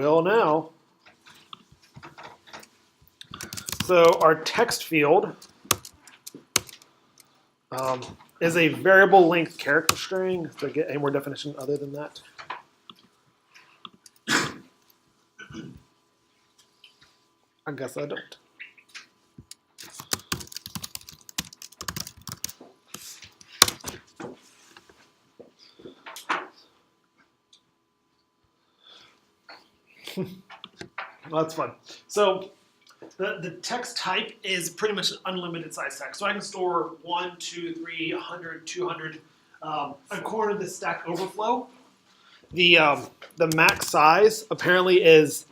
Will now. So our text field is a variable length character string. To get any more definition other than that? I guess I don't. Well, that's fun. So the text type is pretty much an unlimited size text. So I can store 1, 2, 3, 100, 200. According to the Stack Overflow, the max size apparently is.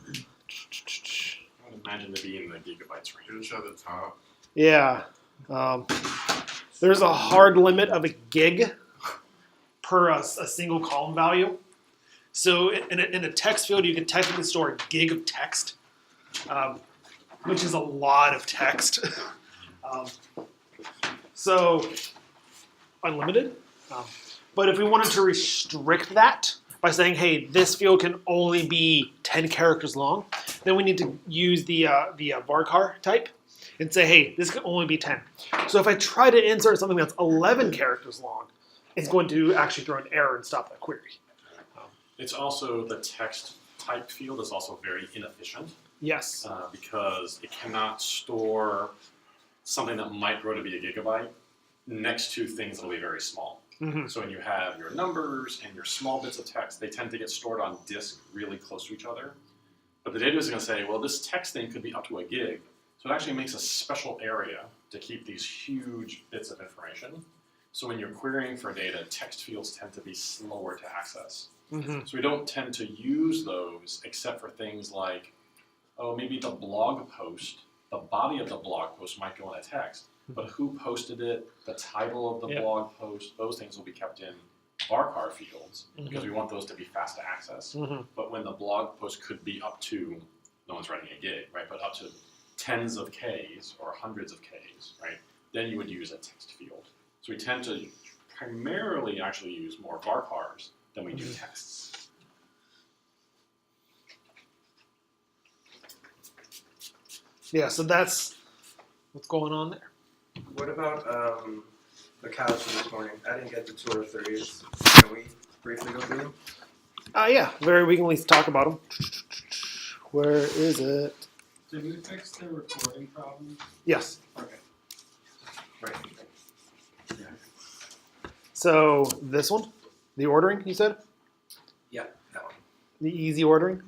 I would imagine to be in the gigabytes range. It'll show the top. Yeah. There's a hard limit of a gig per a single column value. So in a text field, you can technically store a gig of text, which is a lot of text. So unlimited. But if we wanted to restrict that by saying, hey, this field can only be 10 characters long, then we need to use the varchar type and say, hey, this can only be 10. So if I try to insert something that's 11 characters long, it's going to actually throw an error and stop that query. It's also, the text type field is also very inefficient. Yes. Because it cannot store something that might grow to be a gigabyte next to things that will be very small. Mm-hmm. So when you have your numbers and your small bits of text, they tend to get stored on disk really close to each other. But the database is going to say, well, this text thing could be up to a gig. So it actually makes a special area to keep these huge bits of information. So when you're querying for data, text fields tend to be slower to access. Mm-hmm. So we don't tend to use those except for things like, oh, maybe the blog post, the body of the blog post might go in a text, but who posted it, the title of the blog post, those things will be kept in varchar fields because we want those to be fast to access. Mm-hmm. But when the blog post could be up to, no one's writing a gig, right, but up to tens of Ks or hundreds of Ks, right, then you would use a text field. So we tend to primarily actually use more varchars than we do texts. Yeah, so that's what's going on there. What about the cows from this morning? I didn't get the tour of 30s. Can we briefly go through them? Yeah, we can at least talk about them. Where is it? Did we fix the recording problem? Yes. Okay. Right. So this one, the ordering, you said? Yeah, that one. The easy ordering?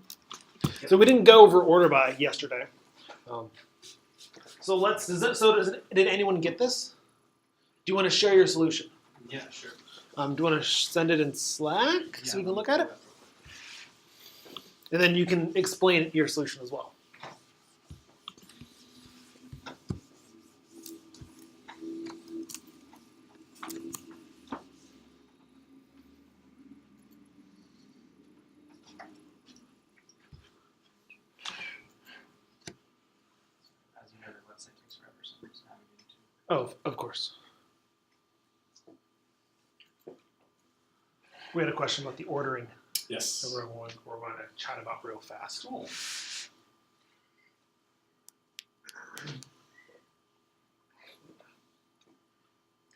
Yep. So we didn't go over order by yesterday. Did anyone get this? Do you want to share your solution? Yeah, sure. Do you want to send it in Slack so we can look at it? And then you can explain your solution as well. As you know, the website takes forever, so I'm just navigating to. Oh, of course. We had a question about the ordering Yes. that we're going to chat about real fast. Cool.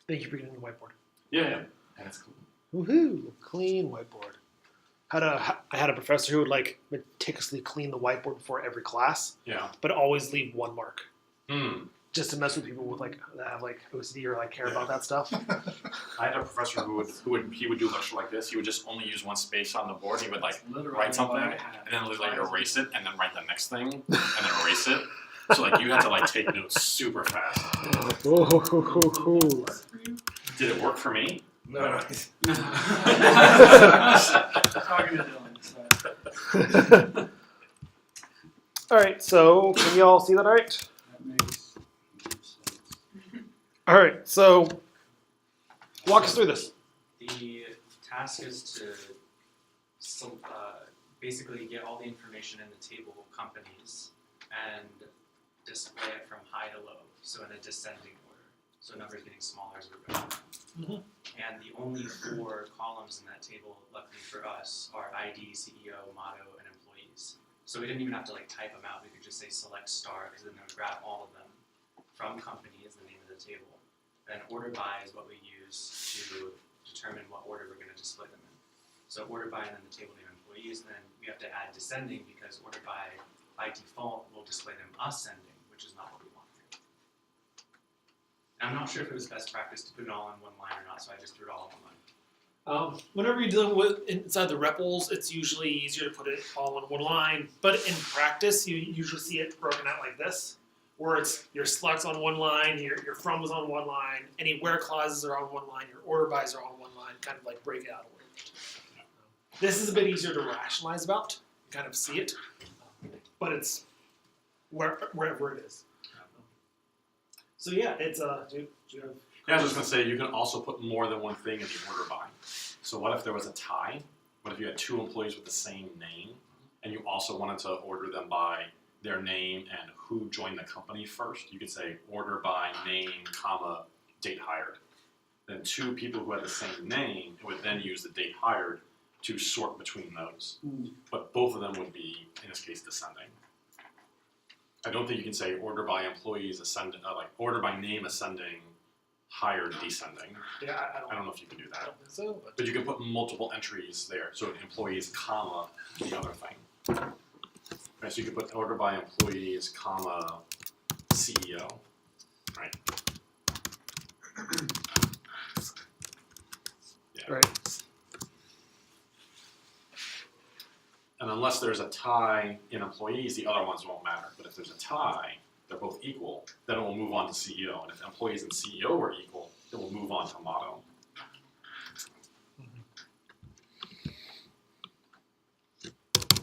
Thank you for getting the whiteboard. Yeah, that's cool. Woohoo! Clean whiteboard. I had a professor who would meticulously clean the whiteboard before every class, Yeah. but always leave one mark, Hmm. just to mess with people with that have OCD or care about that stuff. I had a professor who would do lecture like this. He would just only use one space on the board. He would Literally write something what I and had. then erase it and then write the next thing and then erase it. So you had to take notes super fast. Ooh. Did it work for me? No. Talking to Dylan. So All right, so can y'all see that all right? that makes sense. All right, so walk us through this. The task is to basically get all the information in the table of companies and display it from high to low, so in a descending order. So numbers getting smaller as we're going. Mhm. And the only 4 columns in that table, luckily for us, are ID, CEO, motto, and So we didn't even have to like type them out. We could just say select star, because then it would grab all of them from company is the name of the table. Then order by is what we use to determine what order we're going to display them in. So order by and then the table name employees. Then we have to add descending because order by default will display them ascending, which is not what we want here. And I'm not sure if it was best practice to put it all in one line or not, so I just threw it all in one line. Whenever you're dealing with inside the REPLs, it's usually easier to put it all in one line. But in practice, you usually see it broken out like this, where it's your selects on one line, your from is on one line, any where clauses are on one line, your order bys are on one line, kind of like break it out a little bit. This is a bit easier to rationalize about, kind of see it, but it's wherever it is. So yeah, it's do you have? Yeah, I was just gonna say you can also put more than one thing in the order by. So what if there was a tie? What if you had two employees with the same name, and you also wanted to order them by their name and who joined the company first? You could say order by name, comma, date hired. Then two people who had the same name would then use the date hired to sort between those. But both of them would be, in this case, descending. I don't think you can say order by employees ascending, like order by name ascending, hired descending. Yeah, I don't know if you can do I that. don't think so, but But you can put multiple entries there. So employees, comma, the other thing. Right, so you could put order by employees, comma, CEO. Right? Yeah. right. And unless there's a tie in employees, the other ones won't matter. But if there's a tie, they're both equal, then it will move on to CEO. And if employees and CEO are equal, it will move on to motto.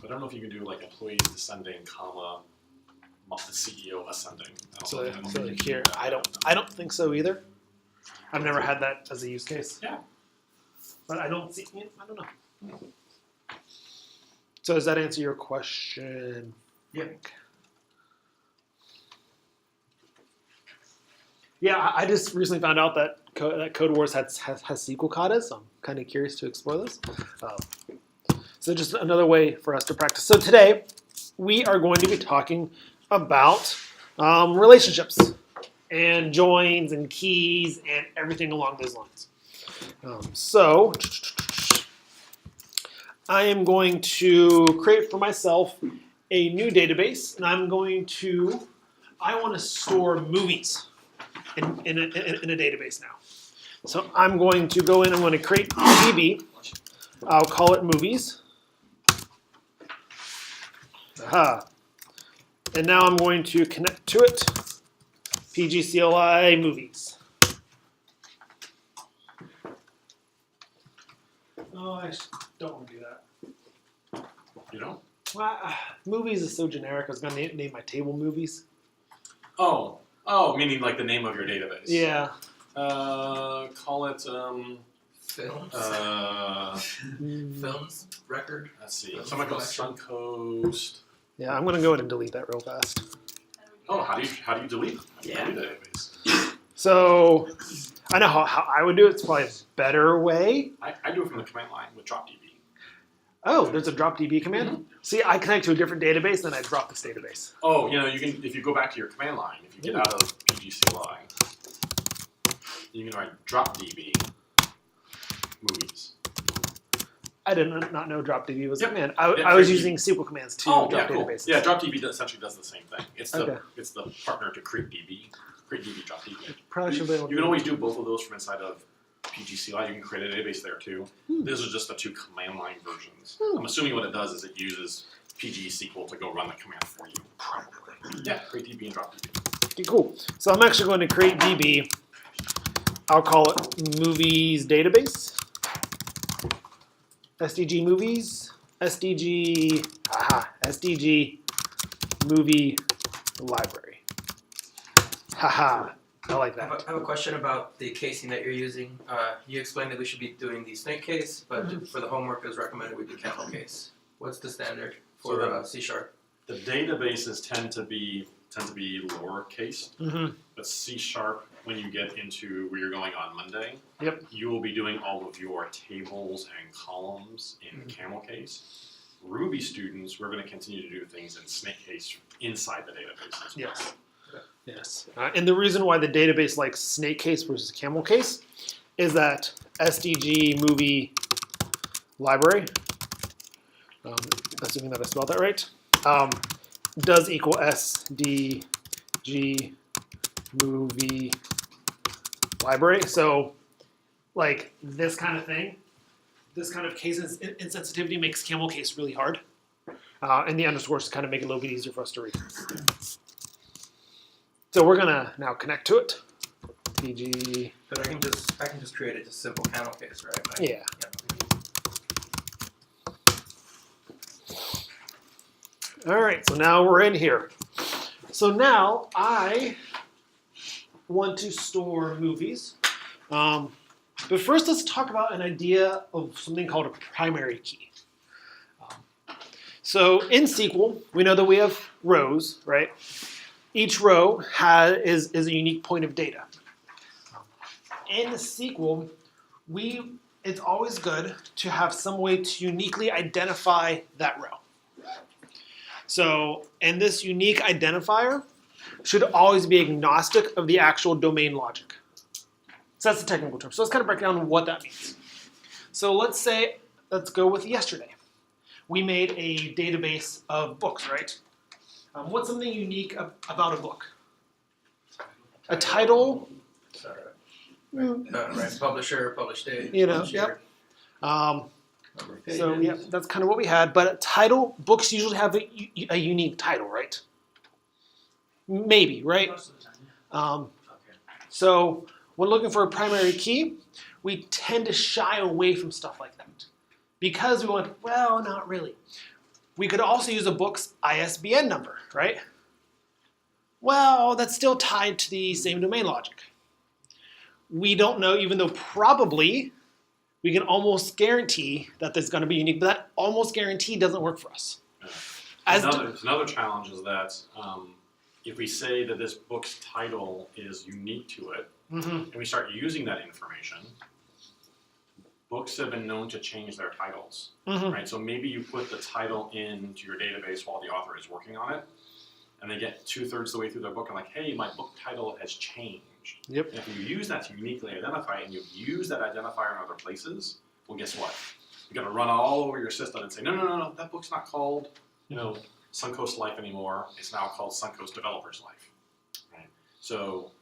But I don't know if you can do like employees descending, comma, the CEO ascending. I don't know if So you can here, do that. I don't think so either. I've never had that as a use case. Yeah. But I don't see. Yeah, I don't know. So does that answer your question? Yeah. Yeah, I just recently found out that Code Wars has SQL katas, so I'm kind of curious to explore those. So just another way for us to practice. So today, we are going to be talking about relationships and joins and keys and everything along those lines. So I am going to create for myself a new database, and I want to store movies in a database now. So I'm going to go in, I'm going to create DB. I'll call it movies. Aha. And now I'm going to connect to it, PGCLI movies. Oh, I don't want to do that. You know? Movies is so generic. I was going to name my table movies. Oh, meaning like the name of your database. Yeah. Call it, Films. Films. Record. let's see. Films Someone goes collection. Suncoast. Yeah, I'm going to go ahead and delete that real fast. Oh, how do you delete? Yeah. Delete database. So I know how I would do it. It's probably a better way. I do it from the command line with drop DB. Oh, there's a drop DB command. See, I connect to a different database, then I drop this database. Oh, you can if you go back to your command line, if you get out of PGCLI, you can write drop DB movies. I did not know drop DB was a Yep. command. Yeah, I was great. using SQL commands to Oh, drop yeah, cool. databases. Yeah, drop DB essentially does the same thing. It's the Okay. it's the partner to create DB, drop DB. Probably should be able to You can always do both of those from inside of PGCLI. You can create a database there too. These are just the two command line versions. I'm assuming what it does is it uses PG SQL to go run the command for you. Probably. Yeah, create DB and drop DB. Okay, cool. So I'm actually going to create DB. I'll call it movies database. SDG movies. SDG movie library. Haha. I like I that. have a question about the casing that you're using. You explained that we should be doing the snake case, but for the homework it was recommended we do camel case. What's the standard for C#? The databases tend to be lowercase, Mm-hmm. but C# when you get into where you're going on Monday, Yep. you will be doing all of your tables and columns in camel case. Ruby students, we're going to continue to do things in snake case inside the database as well. Yes. Yes. And the reason why the database likes snake case versus camel case is that SDG movie library, assuming that I spelled that right, does equal SDG movie library. So, like this kind of thing, this kind of case insensitivity makes camel case really hard. And the underscores kind of make it a little bit easier for us to read. So we're gonna now connect to it. PG. But I can just create a just simple camel case, right? Yeah. All right. So now we're in here. So now I want to store movies. But first, let's talk about an idea of something called a primary key. So in SQL, we know that we have rows, right? Each row is a unique point of data. In SQL, it's always good to have some way to uniquely identify that row. So, and this unique identifier should always be agnostic of the actual domain logic. So that's the technical term. So let's kind of break down what that means. So let's go with yesterday. We made a database of books, right? What's something unique about a book? A title. Right. Publisher, published date. You know, published yep. year, number of So pages. yeah, that's kind of what we had. But a title, books usually have a unique title, right? Maybe, right? Most of the time. So when looking for a primary key, we tend to shy away from stuff like that. Because we want, well, not really. We could also use a book's ISBN number, right? Well, that's still tied to the same domain logic. We don't know, even though probably we can almost guarantee that there's going to be unique, but that almost guarantee doesn't work for us. Another challenge is that if we say that this book's title is unique to it, and we start using that information, books have been known to change their titles, right? So maybe you put the title into your database while the author is working on it, and they get 2/3 the way through their book and like, hey, my book title has changed. Yep. And if you use that to uniquely identify it and you use that identifier in other places, well, guess what? You're going to run all over your system and say, no, that book's not called, Suncoast Life anymore. It's now called Suncoast Developers Life. Right? So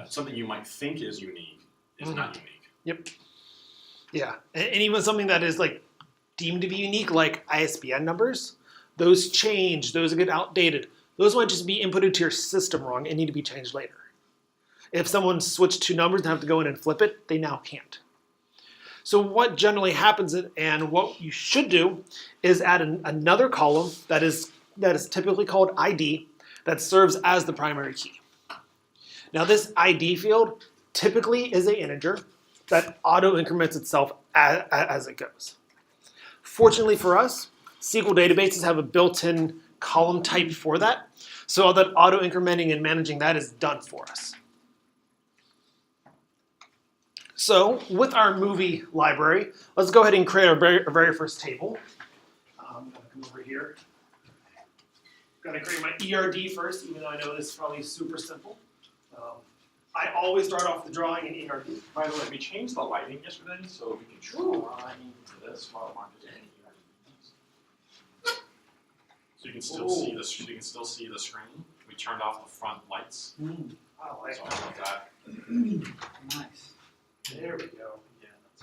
something you might think is unique is not unique. Yep. Yeah, and even something that is like deemed to be unique, like ISBN numbers, those change, those get outdated. Those might just be inputted to your system wrong and need to be changed later. If someone switched two numbers and have to go in and flip it, they now can't. So what generally happens, and what you should do, is add another column that is typically called ID that serves as the primary key. Now this ID field typically is an integer that auto-increments itself as it goes. Fortunately for us, SQL databases have a built-in column type for that, so all that auto-incrementing and managing that is done for us. So with our movie library, let's go ahead and create our very first table. I'm gonna come over here. Gotta create my ERD first, even though I know this is probably super simple. I always start off the drawing in ERD. By the way, we changed the lighting yesterday, so we can try into this while Mark is in here. So you can still see this. You can still see the screen. We turned off the front lights. I like So I love that. Nice. There we go. Yeah, that's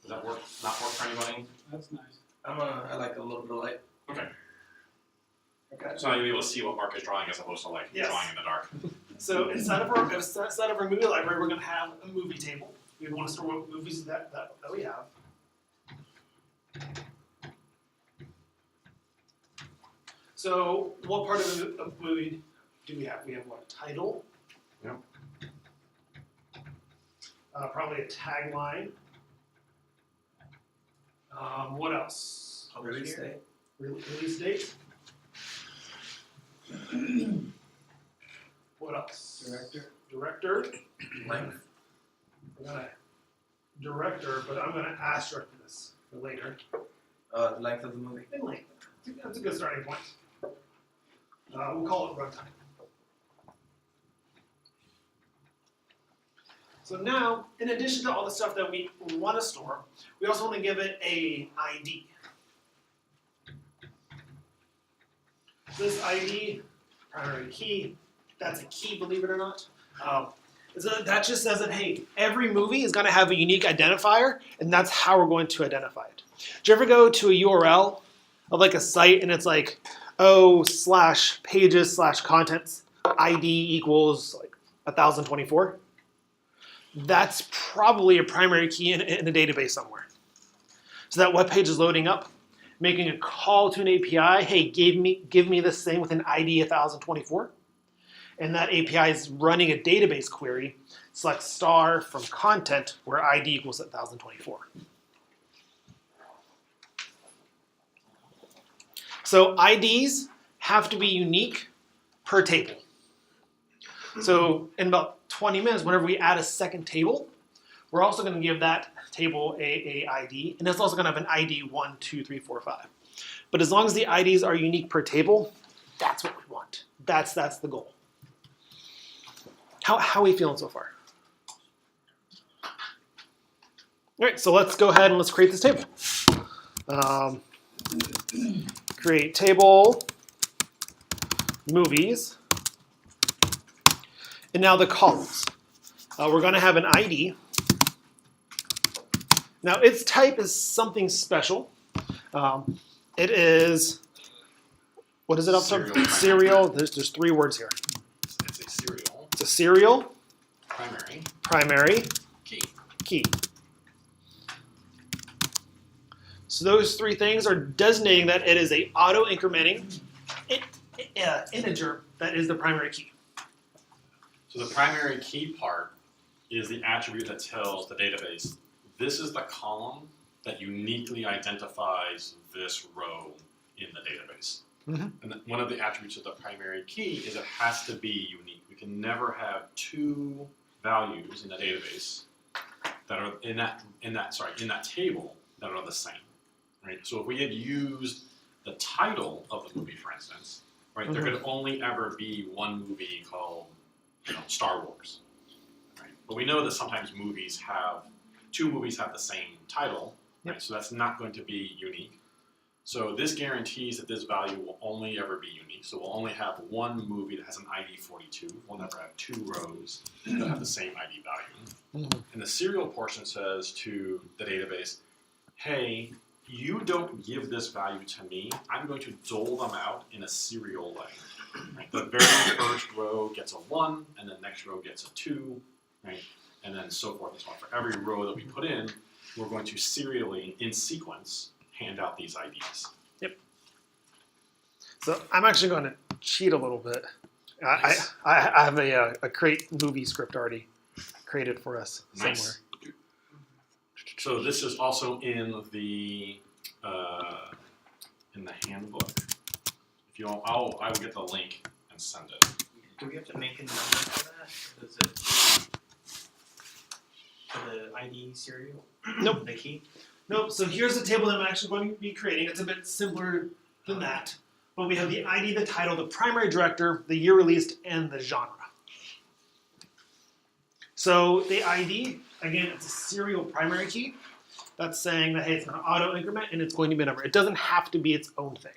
Does that work? Not work for anybody? That's nice. I like a little bit of light. Okay. Okay. So now you'll be able to see what Mark is drawing as opposed to like Yes. drawing in the dark. So inside of our movie library, we're going to have a movie table. We want to store what movies that we have. So what part of the movie do we have? We have what? A title. Yep. Probably a tagline. What else? Release date. Release date. What else? Director. Length. I'm gonna director, but I'm gonna asterisk this for later. The length of the movie. In length. That's a good starting point. We'll call it runtime. So now, in addition to all the stuff that we want to store, we also want to give it a ID. This ID, primary key, that's a key, believe it or not. So that just says that, hey, every movie is going to have a unique identifier, and that's how we're going to identify it. Do you ever go to a URL of like a site and it's like, /pages/contents ID equals like 1024? That's probably a primary key in a database somewhere. So that web page is loading up, making a call to an API, hey, give me this thing with an ID 1024. And that API is running a database query, select star from content where ID equals 1024. So IDs have to be unique per table. So in about 20 minutes, whenever we add a second table, we're also going to give that table a ID, and it's also going to have an ID 1, 2, 3, 4, 5. But as long as the IDs are unique per table, that's what we want. That's the goal. How are we feeling so far? All right, so let's go ahead and let's create this table. Create table, movies, and now the columns. We're going to have an ID. Now its type is something special. It is, what is it up to? Serial. There's 3 words here. It's a serial. It's a serial. Primary. Key. So those 3 things are designating that it is a auto-incrementing integer that is the primary key. So the primary key part is the attribute that tells the database, this is the column that uniquely identifies this row in the database. Mm-hmm. And one of the attributes of the primary key is it has to be unique. We can never have 2 values in the database that are in that table that are the same. Right? So if we had used the title of the movie, for instance, right, there could only ever be one movie called, Star Wars. Right? But we know that sometimes 2 movies have the same title, right? So that's not going to be unique. So this guarantees that this value will only ever be unique. So we'll only have one movie that has an ID 42. We'll never have 2 rows that have the same ID value. Mm-hmm. And the serial portion says to the database, hey, you don't give this value to me. I'm going to dole them out in a serial way. Right? The very first row gets a 1, and the next row gets a 2, right? And then so forth and so on. For every row that we put in, we're going to serially, in sequence, hand out these IDs. Yep. So I'm actually going to cheat a little bit. Nice. I have a create movie script already created for us somewhere. Nice. So this is also in the handbook. If you want, I will get the link and send it. Do we have to make a number for that? Does it for the ID serial? Nope. The key? Nope. So here's the table that I'm actually going to be creating. It's a bit simpler than that. But we have the ID, the title, the primary director, the year released, and the genre. So the ID, again, it's a serial primary key. That's saying that, hey, it's going to auto-increment and it's going to be a number. It doesn't have to be its own thing.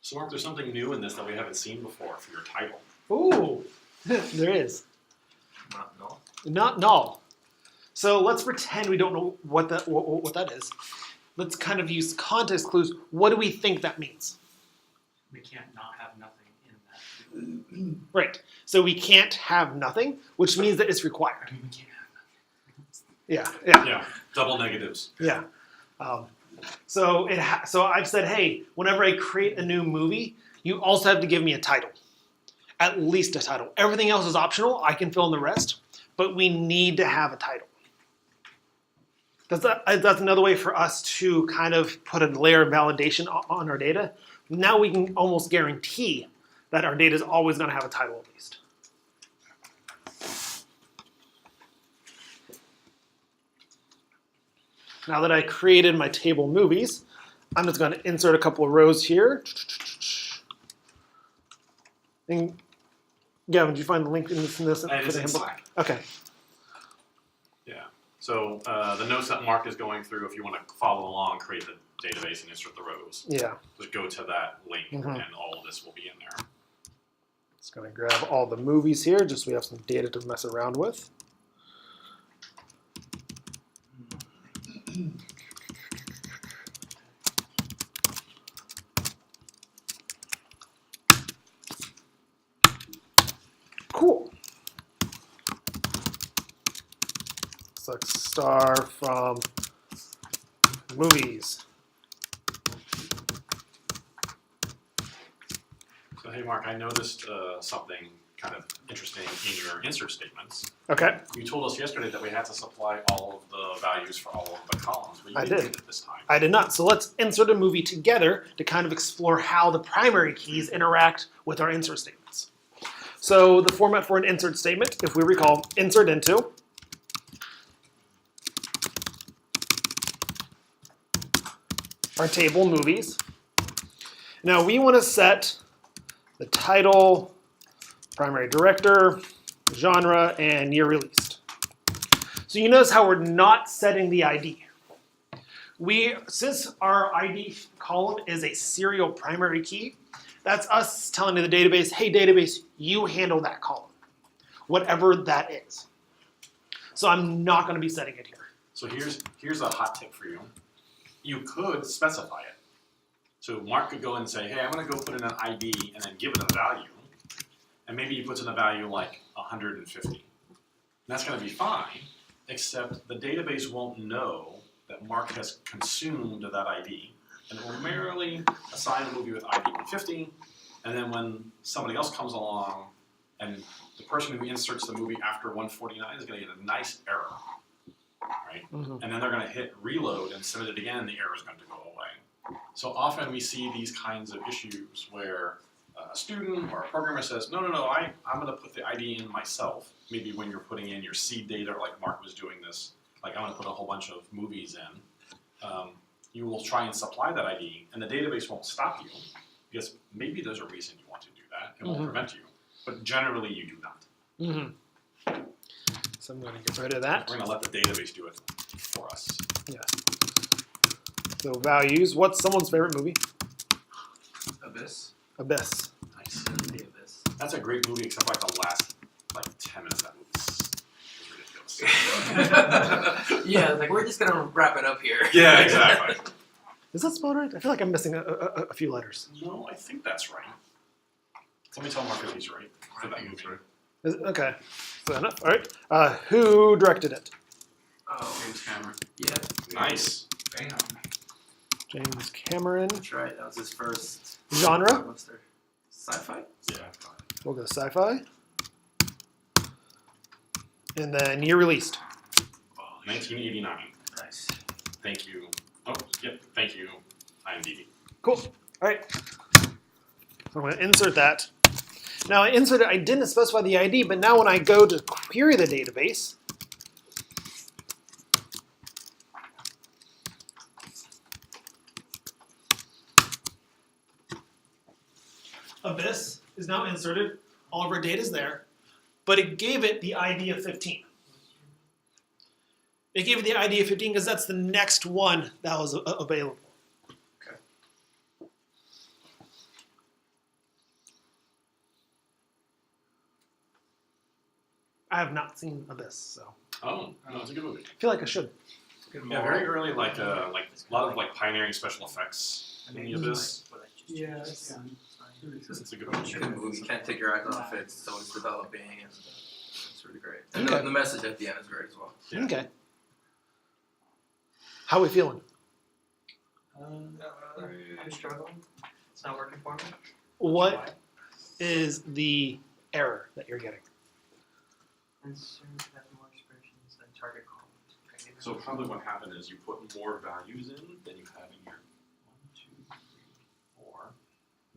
So Mark, there's something new in this that we haven't seen before for your title. Ooh, there is. Not null. Not null. So let's pretend we don't know what that is. Let's kind of use context clues. What do we think that means? We can't not have nothing in that. Right. So we can't have nothing, which means that it's required. We can't have Yeah, double negatives. Yeah. So I've said, hey, whenever I create a new movie, you also have to give me a title. At least a title. Everything else is optional. I can fill in the rest, but we need to have a title. That's another way for us to kind of put a layer of validation on our data. Now we can almost guarantee that our data is always going to have a title at least. Now that I created my table movies, I'm just going to insert a couple of rows here. And Gavin, did you find the link in this And for it's the in handbook? Slack. Okay. Yeah. So the notes that Mark is going through, if you want to follow along, create the database and insert the rows, Yeah. just go to that link Mhm. and all of this will be in there. Just going to grab all the movies here just so we have some data to mess around with. Cool. Select star from movies. So hey Mark, I noticed something kind of interesting in your insert statements. Okay. You told us yesterday that we had to supply all of the values for all of the columns, but you I didn't did. do it this time. I did not. So let's insert a movie together to kind of explore how the primary keys interact with our insert statements. So the format for an insert statement, if we recall, insert into, our table movies. Now we want to set the title, primary director, genre, and year released. So you notice how we're not setting the ID. Since our ID column is a serial primary key, that's us telling the database, hey database, you handle that column, whatever that is. So I'm not going to be setting it here. So here's a hot tip for you. You could specify it. So Mark could go in and say, hey, I'm going to go put in an ID and then give it a value. And maybe he puts in a value like 150. And that's going to be fine, except the database won't know that Mark has consumed that ID. And it will merely assign a movie with ID 150. And then when somebody else comes along and the person who inserts the movie after 149 is going to get a nice error. Right? Mm-hmm. And then they're going to hit reload and submit it again, and the error is going to go away. So often we see these kinds of issues where a student or a programmer says, no, I'm going to put the ID in myself. Maybe when you're putting in your seed data, like Mark was doing this, like I'm going to put a whole bunch of movies in. You will try and supply that ID, and the database won't stop you, because maybe there's a reason you want to do that. It won't prevent you. But generally, you do not. Mm-hmm. So I'm going to get rid of that. We're going to let the database do it for us. Yes. So values. What's someone's favorite movie? Abyss. Abyss. Nice. The Abyss. That's a great movie, except like the last 10 minutes of that movie is ridiculous. Yeah, like we're just gonna wrap it up here. Yeah, exactly. Is that spelled right? I feel like I'm missing a few letters. No, I think that's right. Somebody tell Mark if he's right for that movie. Okay. So enough. All right. Who directed it? Oh, James Cameron. yeah, Nice. Bam. James Cameron. that's right. That was his first Genre? blockbuster. Sci-fi. Yeah. We'll go sci-fi. And then year released. 1989. Nice. Thank you. Oh, yep. Thank you, IMDb. Cool. All right. So I'm going to insert that. Now I inserted, I didn't specify the ID, but now when I go to query the database, Abyss is now inserted. All of our data is there, but it gave it the ID of 15. It gave it the ID of 15 because that's the next one that was available. Okay. I have not seen Abyss, so Oh, no, it's a good movie. I feel like I should. Good Yeah, very early, like a lot of like pioneering special effects in the Abyss. Yeah, It's a good movie. Good movie. You can't take your eyes off it. It's always developing, and it's really great. And Okay. the message at the end is great as well. Yeah. Okay. How are we feeling? I'm struggling. It's not working for me. What is the error that you're getting? Insert have more expressions than target columns. Okay, So probably what happened is you put more values in than you have in your 1, 2, 3, 4.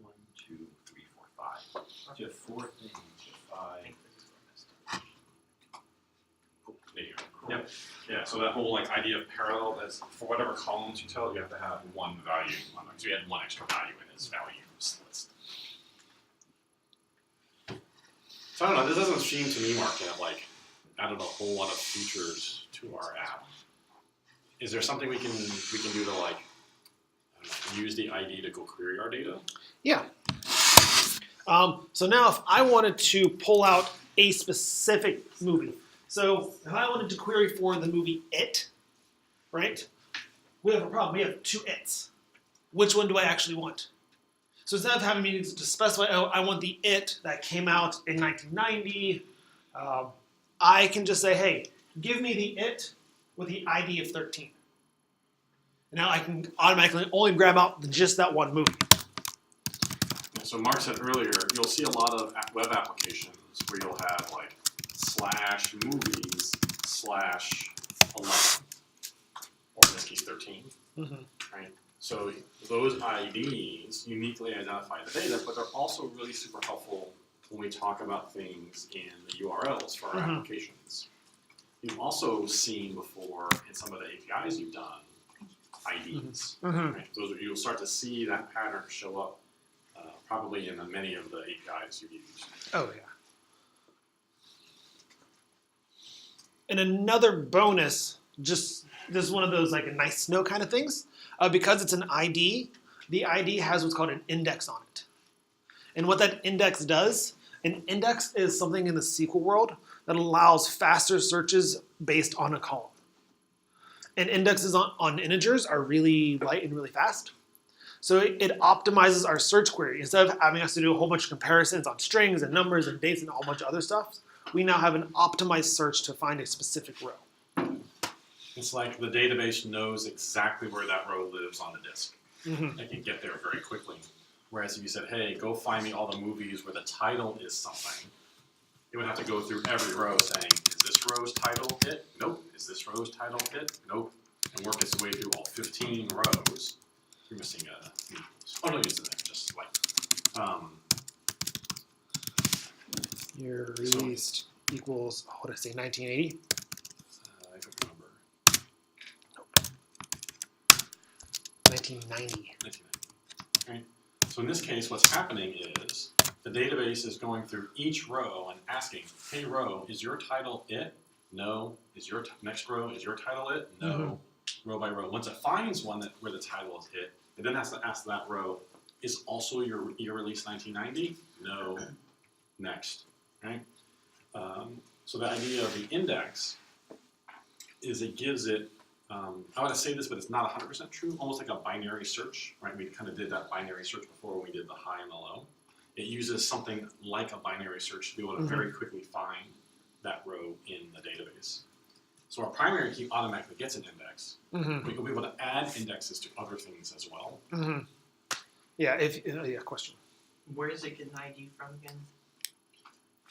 1, 2, 3, 4, 5. So you have 4 things. You have I 5. think this is what I missed. Oh, there you go. Yep. Yeah, so that whole like idea of parallel is for whatever columns you tell, you have to have one value. So you had one extra value in its values list. So I don't know. This doesn't seem to me, Mark, to have like added a whole lot of features to our app. Is there something we can do to like I don't know, use the ID to go query our data? Yeah. So now if I wanted to pull out a specific movie, so if I wanted to query for the movie It, right? We have a problem. We have two It's. Which one do I actually want? So instead of having me to specify, oh, I want the It that came out in 1990, I can just say, hey, give me the It with the ID of 13. And now I can automatically only grab out just that one movie. So Mark said earlier, you'll see a lot of web applications where you'll have like /movies/11, or in this case 13, right? So those IDs uniquely identify the data, but they're also really super helpful when we talk about things in the URLs for our applications. You've also seen before in some of the APIs you've done IDs. Right? You'll start to see that pattern show up probably in many of the APIs you've used. Oh, yeah. And another bonus, just this is one of those like a nice to know kind of things. Because it's an ID, the ID has what's called an index on it. And what that index does, an index is something in the SQL world that allows faster searches based on a column. And indexes on integers are really light and really fast. So it optimizes our search query. Instead of having us to do a whole bunch of comparisons on strings and numbers and dates and a whole bunch of other stuff, we now have an optimized search to find a specific row. It's like the database knows exactly where that row lives on the disk. It can get there very quickly. Whereas if you said, hey, go find me all the movies where the title is something, it would have to go through every row saying, is this row's title It? Nope. Is this row's title It? Nope. And work its way through all 15 rows. You're missing a... Oh, no, it's in there. Just like... Your released equals, what did I say, 1980? I don't remember. 1990. 1990. Right? So in this case, what's happening is the database is going through each row and asking, hey, row, is your title It? No. Is your next row, is your title It? No. Row by row. Once it finds one where the title is It, it then has to ask that row, is also your year release 1990? No. Next. Right? So the idea of the index is it gives it, I want to say this, but it's not 100% true, almost like a binary search, right? We kind of did that binary search before when we did the high and the low. It uses something like a binary search to be able to very quickly find that row in the database. So our primary key automatically gets an index. We will be able to add indexes to other things as well. Yeah, yeah, question. Where does it get an ID from again?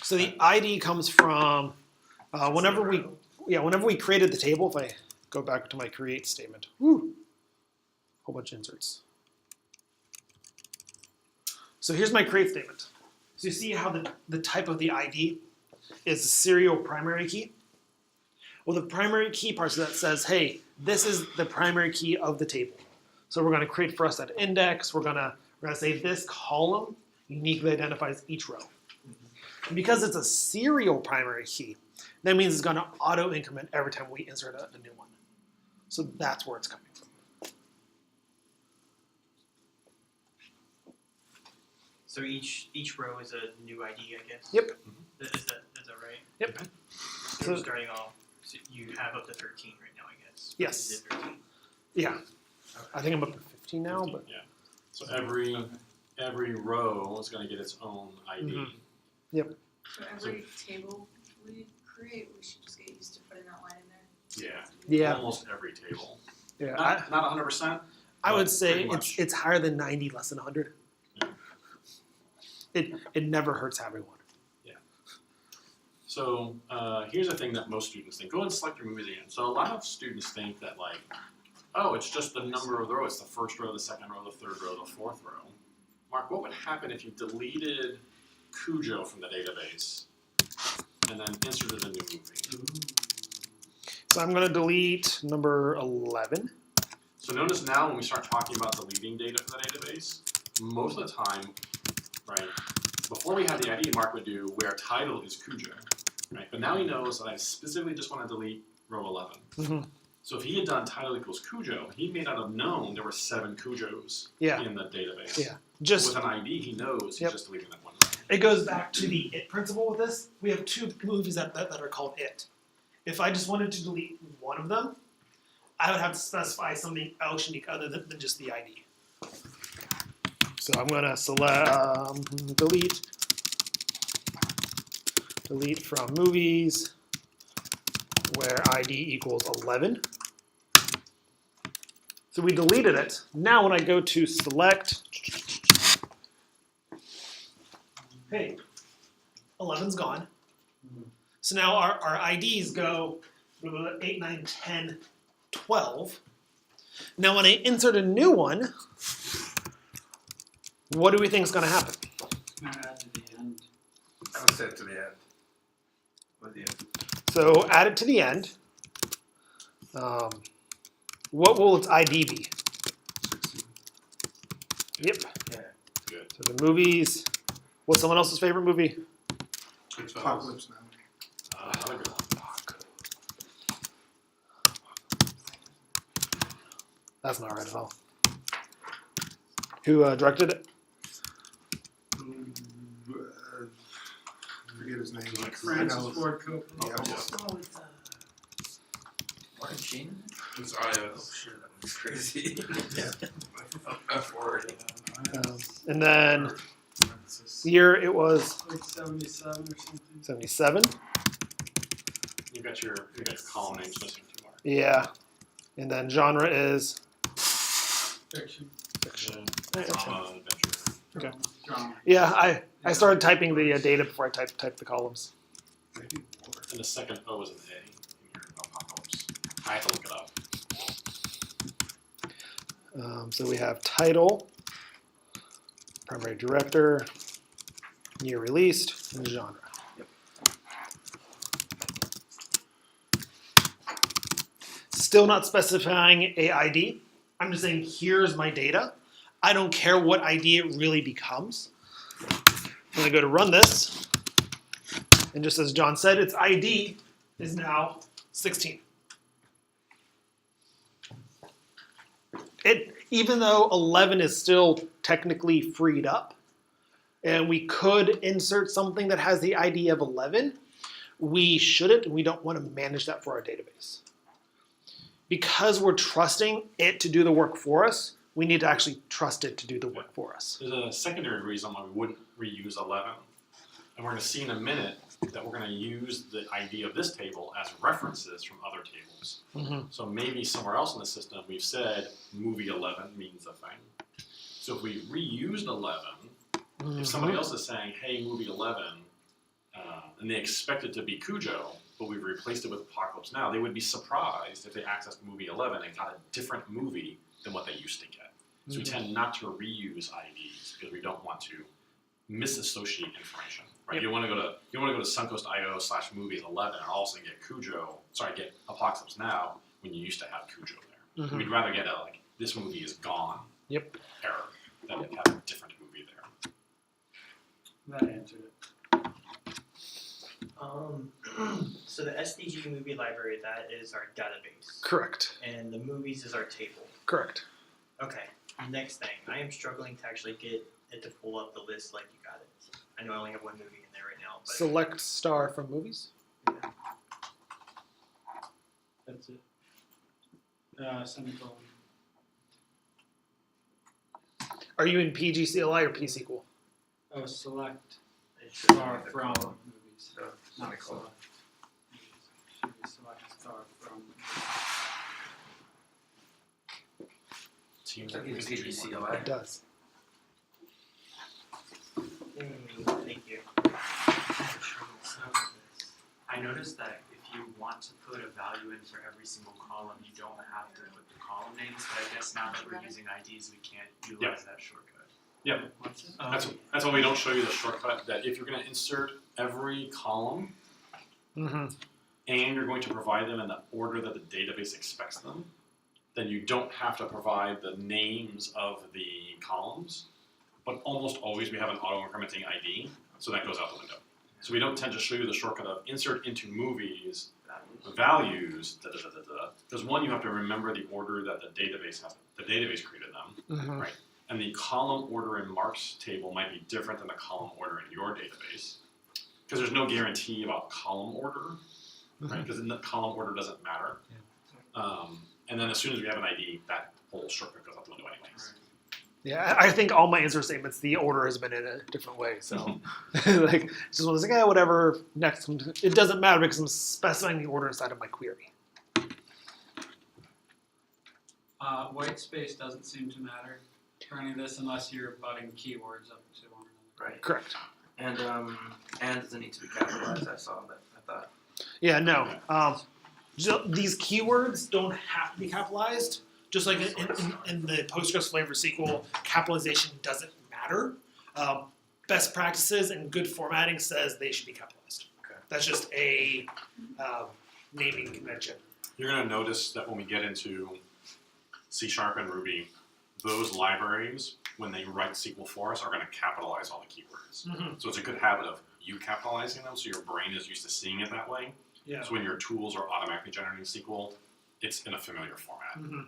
So the ID comes from whenever we created the table. If I go back to my create statement, whole bunch of inserts. So here's my create statement. So you see how the type of the ID is a serial primary key. Well, the primary key part of that says, hey, this is the primary key of the table. So we're going to create for us that index. We're going to say this column uniquely identifies each row. And because it's a serial primary key, that means it's going to auto increment every time we insert a new one. So that's where it's coming from. So each row is a new ID, I guess. Yep. Is that right? Yep. So starting off, so you have up to 13 right now, I guess. Yes. You did 13. Yeah. Okay. I think I'm up to 15 now, 15, but yeah. So every row is going to get its own ID. So every table we create, we should just get used to putting that line in there. yeah, Almost every table. yeah. Not 100%. I would but say pretty much. it's higher than 90, less than 100. Yeah. It never hurts having one. So here's the thing that most students think. Go and select your movies again. So a lot of students think that like, oh, it's just the number of the row. It's the first row, the second row, the third row, the fourth row. Mark, what would happen if you deleted Cujo from the database and then inserted a new movie? So I'm going to delete number 11. So notice now when we start talking about deleting data from the database, most of the time, right, before we had the ID, Mark would do where title is Cujo, right? But now he knows that I specifically just want to delete row 11. Mhm. So if he had done title equals Cujo, he may not have known there were 7 Cujos Yeah. in the database. Yeah. Just With an ID, he knows he's Yep. just deleting that one. it goes back to the it principle with this. We have 2 movies that are called it. If I just wanted to delete one of them, I would have to specify something else unique other than just the ID. So I'm going to select delete from movies where ID equals 11. So we deleted it. Now when I go to select, hey, 11's gone. So now our IDs go 8, 9, 10, 12. Now when I insert a new one, what do we think is going to happen? Gonna add to the end. I would say to the end. With the end. So add it to the end. What will its ID be? 16. Yep. Good. So the movies. What's someone else's favorite movie? Apocalypse Now. Another good one. That's not right at all. Who directed it? Forget his name. Like Francis I know. Ford Coppola. Yeah. Martin Sheen? It's Oh shit, that was crazy. Forward. And then year it was Like 77 or something. 77. You got your column names missing too, Mark. Yeah. And then genre is Fiction. fiction. Drama, adventure. Okay. Drama. Yeah, I started typing the data before I typed the columns. And the second O is an A in your apocalypse. I have to look it up. So we have title, primary director, year released, and genre. Still not specifying a ID. I'm just saying here's my data. I don't care what ID it really becomes. I'm going to go to run this. And just as John said, its ID is now 16. Even though 11 is still technically freed up, and we could insert something that has the ID of 11, we shouldn't, and we don't want to manage that for our database. Because we're trusting it to do the work for us, we need to actually trust it to do the work for us. There's a secondary reason why we wouldn't reuse 11. And we're going to see in a minute that we're going to use the ID of this table as references from other tables. Mm-hmm. So maybe somewhere else in the system we've said movie 11 means a thing. So if we reused 11, if somebody else is saying, hey, movie 11, and they expect it to be Cujo, but we've replaced it with Apocalypse Now, they would be surprised if they accessed movie 11 and got a different movie than what they used to get. So we tend not to reuse IDs because we don't want to misassociate information. Right? Yep. You want to go to Suncoast.io/movies 11 and all of a sudden get Apocalypse Now when you used to have Cujo there. Mhm. We'd rather get a this movie is gone Yep. error than have a different movie there. That answered it. So the SDG movie library, that is our database, Correct. and the movies is our table. Correct. Okay, next thing, I am struggling to actually get it to pull up the list like you got it. I know I only have one movie in there right now, but Select star from movies. That's it. Semicolon. Are you in PGCLI or PSQL? Oh, select It should star be the from column. movies. No, Not semicolon. select. Should be select star from. Teams That means It PGCLI. does. thank you. I noticed that if you want to put a value in for every single column, you don't have to put the column names, but I guess now that we're using IDs, we can't utilize that shortcut. What's it? That's why we don't show you the shortcut. That if you're going to insert every column, Mm-hmm. and you're going to provide them in the order that the database expects them, then you don't have to provide the names of the columns, but almost always we have an auto-incrementing ID, so that goes out the window. So we don't tend to show you the shortcut of insert into movies, values, because one, you have to remember the order that the database created them, Mhm. right? And the column order in Mark's table might be different than the column order in your database, because there's no guarantee about column order, right? Because the column order doesn't matter. And then as soon as we have an ID, that whole shortcut goes out the window anyways. Yeah, I think all my insert statements, the order has been in a different way. So, like, just one is like, yeah, whatever. Next one, it doesn't matter because I'm specifying the order inside of my query. White space doesn't seem to matter for any of this unless you're butting keywords up to one another. Right. Correct. And doesn't need to be capitalized. I saw that. I thought. Yeah, no. These keywords don't have to be capitalized. Just like in the Postgres flavor SQL, capitalization doesn't matter. Best practices and good formatting says they should be capitalized. Okay. That's just a naming convention. You're going to notice that when we get into C# and Ruby, those libraries, when they write SQL for us, are going to capitalize all the keywords. Mm-hmm. So it's a good habit of you capitalizing them, so your brain is used to seeing it that way. Yeah. So when your tools are automatically generating SQL, it's in a familiar format. Mm-hmm.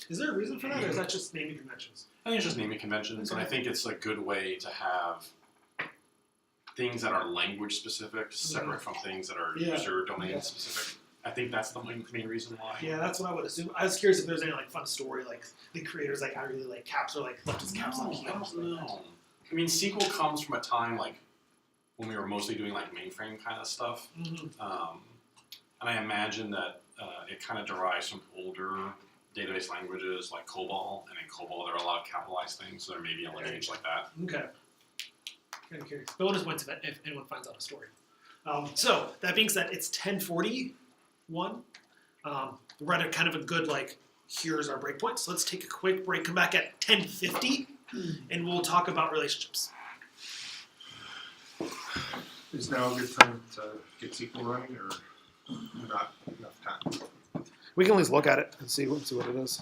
Is there a reason for that, or is that just naming conventions? I think it's just naming conventions, and I think it's a good way to have things that are language specific separate from things that are Yeah. user domain specific. I think that's the main reason why. Yeah, that's what I would assume. I was curious if there's any like fun story, like the creators like I really like caps or like left his caps on key. I don't know. I mean, SQL comes from a time like when we were mostly doing like mainframe kind of stuff, Mm-hmm. and I imagine that it kind of derives from older database languages like COBOL, and in COBOL there are a lot of capitalized things, so there may be a lineage like that. Okay. Kind of curious. Bonus points if anyone finds out a story. So that being said, it's 10:41. We're at a kind of a good like. Here's our breakpoint. So let's take a quick break. Come back at 10:50, and we'll talk about relationships. Is now a good time to get SQL running, or not enough time? We can at least look at it and see what it is.